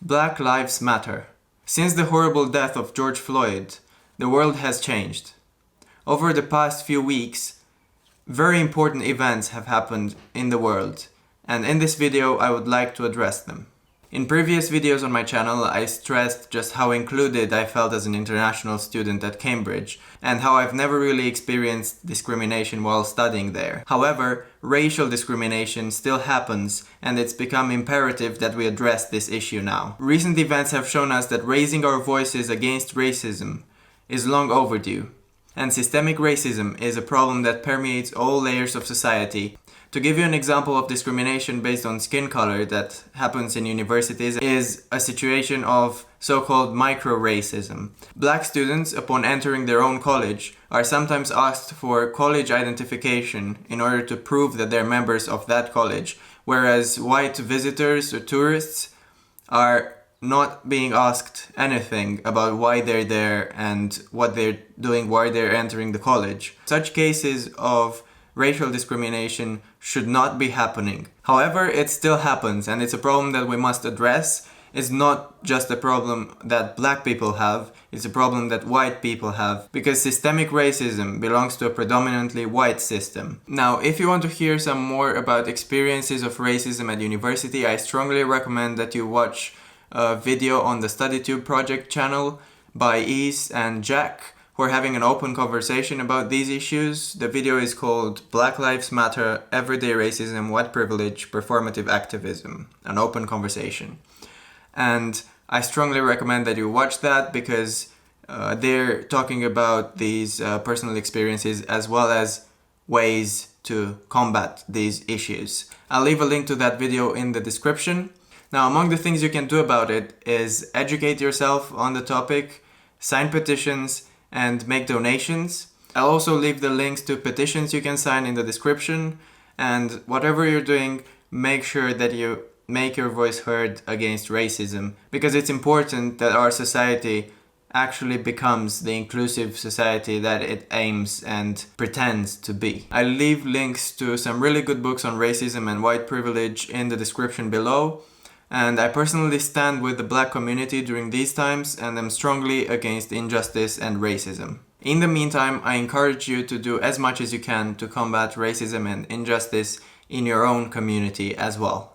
Black Lives Matter. Since the horrible death of George Floyd, the world has changed. Over the past few weeks, very important events have happened in the world, and in this video I would like to address them. In previous videos on my channel, I stressed just how included I felt as an international student at Cambridge, and how I've never really experienced discrimination while studying there. However, racial discrimination still happens, and it's become imperative that we address this issue now. Recent events have shown us that raising our voices against racism is long overdue, and systemic racism is a problem that permeates all layers of society. To give you an example of discrimination based on skin color that happens in universities is a situation of so-called micro-racism. Black students, upon entering their own college, are sometimes asked for college identification in order to prove that they're members of that college, whereas white visitors or tourists are not being asked anything about why they're there and what they're doing, why they're entering the college. Such cases of racial discrimination should not be happening. However, it still happens, and it's a problem that we must address. It's not just a problem that black people have, it's a problem that white people have, because systemic racism belongs to a predominantly white system. Now, if you want to hear some more about experiences of racism at university, I strongly recommend that you watch a video on the StudyTube project channel by Ease and Jack, who are having an open conversation about these issues. The video is called Black Lives Matter, Everyday Racism, White Privilege, Performative Activism, an open conversation. And I strongly recommend that you watch that because they're talking about these personal experiences as well as ways to combat these issues. I'll leave a link to that video in the description. Now, among the things you can do about it is educate yourself on the topic, sign petitions, and make donations. I'll also leave the links to petitions you can sign in the description, and whatever you're doing, make sure that you make your voice heard against racism, because it's important that our society actually becomes the inclusive society that it aims and pretends to be. I'll leave links to some really good books on racism and white privilege in the description below. And I personally stand with the black community during these times and am strongly against injustice and racism. In the meantime, I encourage you to do as much as you can to combat racism and injustice in your own community as well.